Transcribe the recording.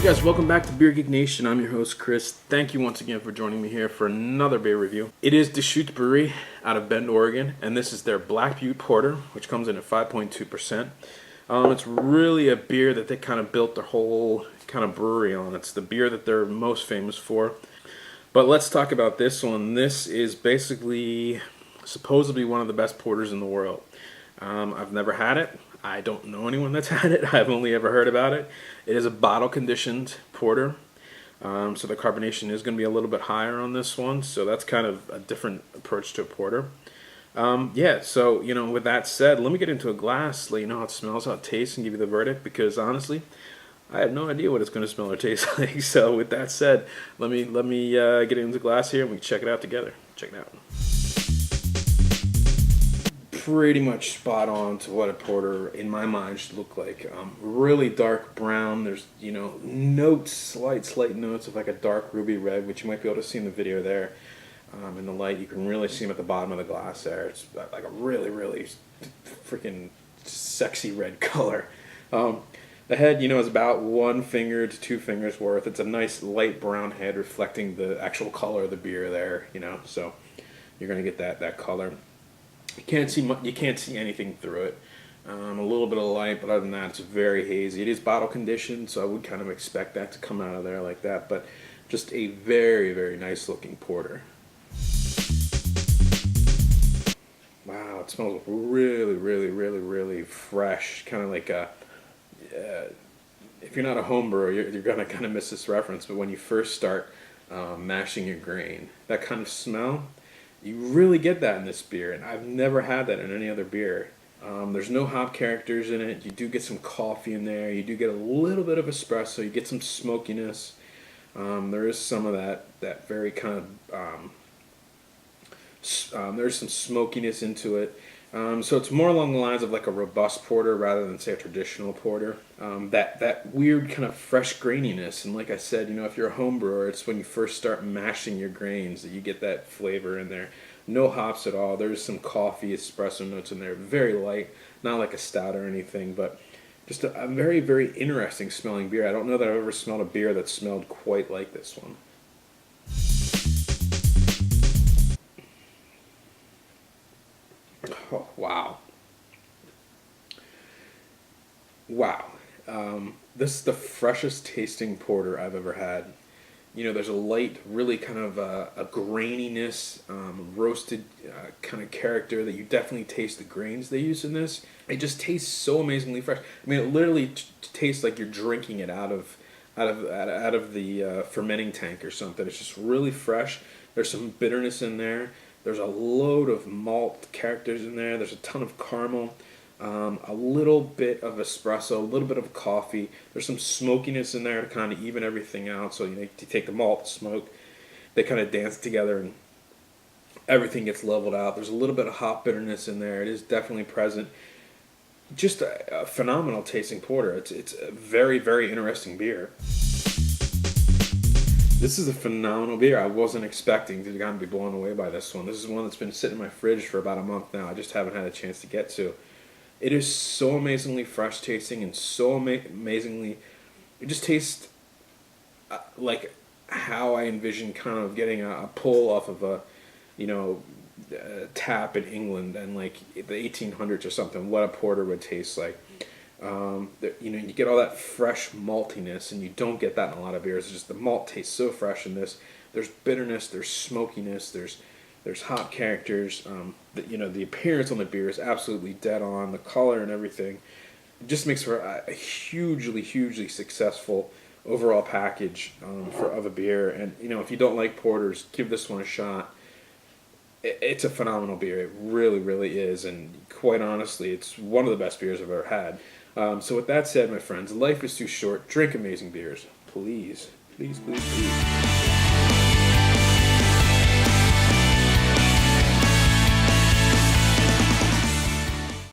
guys, welcome back to Beer Geek Nation. I'm your host, Chris. Thank you once again for joining me here for another beer review. It is Deschutes Brewery out of Bend, Oregon, and this is their Black Butte Porter, which comes in at 5.2%. It's really a beer that they kind of built their whole kind of brewery on. It's the beer that they're most famous for. But let's talk about this one. This is basically supposedly one of the best porters in the world. I've never had it. I don't know anyone that's had it. I've only ever heard about it. It is a bottle-conditioned porter, so the carbonation is going to be a little bit higher on this one, so that's kind of a different approach to a porter. So, with that said, let me get into a glass, let you know how it smells, how it tastes, and give you the verdict, because honestly, I have no idea what it's going to smell or taste like. So with that said, let me get into the glass here, and we can check it out together. Check it out. Pretty much spot on to what a porter in my mind should look like. Really dark brown. There's notes, slight notes of like a dark ruby red, which you might be able to see in the video there. In the light, you can really see them at the bottom of the glass there. It's like a really freaking sexy red color. The head, is about 1 finger to 2 fingers worth. It's a nice light brown head reflecting the actual color of the beer there. So you're gonna get that color. You can't see anything through it. A little bit of light, but other than that, it's very hazy. It is bottle conditioned, so I would kind of expect that to come out of there like that. But just a very nice looking porter. Wow, it smells really fresh. Kind of like a. If you're not a home brewer, you're gonna kind of miss this reference. But when you first start mashing your grain, that kind of smell. You really get that in this beer, and I've never had that in any other beer. There's no hop characters in it. You do get some coffee in there. You do get a little bit of espresso. You get some smokiness. There is some of that very kind of there's some smokiness into it. So it's more along the lines of like a robust porter rather than say a traditional porter. That weird kind of fresh graininess, and like I said, if you're a home brewer, it's when you first start mashing your grains that you get that flavor in there. No hops at all. There's some coffee, espresso notes in there. Very light, not like a stout or anything, but just a very interesting smelling beer. I don't know that I've ever smelled a beer that smelled quite like this one. Oh, wow. This is the freshest tasting porter I've ever had. There's a light, really kind of a graininess, roasted kind of character that you definitely taste the grains they use in this. It just tastes so amazingly fresh. I mean, it literally tastes like you're drinking it out of the fermenting tank or something. It's just really fresh. There's some bitterness in there. There's a load of malt characters in there. There's a ton of caramel, a little bit of espresso, a little bit of coffee. There's some smokiness in there to kind of even everything out. So you take the malt, the smoke, they kind of dance together and everything gets leveled out. There's a little bit of hop bitterness in there. It is definitely present. Just a phenomenal tasting porter. It's a very interesting beer. This is a phenomenal beer. I wasn't expecting to kind of be blown away by this one. This is one that's been sitting in my fridge for about a month now. I just haven't had a chance to get to. It is so amazingly fresh tasting and so amazingly... It just tastes like how I envision kind of getting a pull off of a tap in England and like the 1800s or something, what a porter would taste like. You get all that fresh maltiness, and you don't get that in a lot of beers. It's just the malt tastes so fresh in this. There's bitterness, there's smokiness, there's hop characters. The appearance on the beer is absolutely dead on. The color and everything, it just makes for a hugely successful overall package of a beer. And if you don't like porters, give this one a shot. It's a phenomenal beer. It really is, and quite honestly, it's one of the best beers I've ever had. So with that said, my friends, life is too short. Drink amazing beers. Please.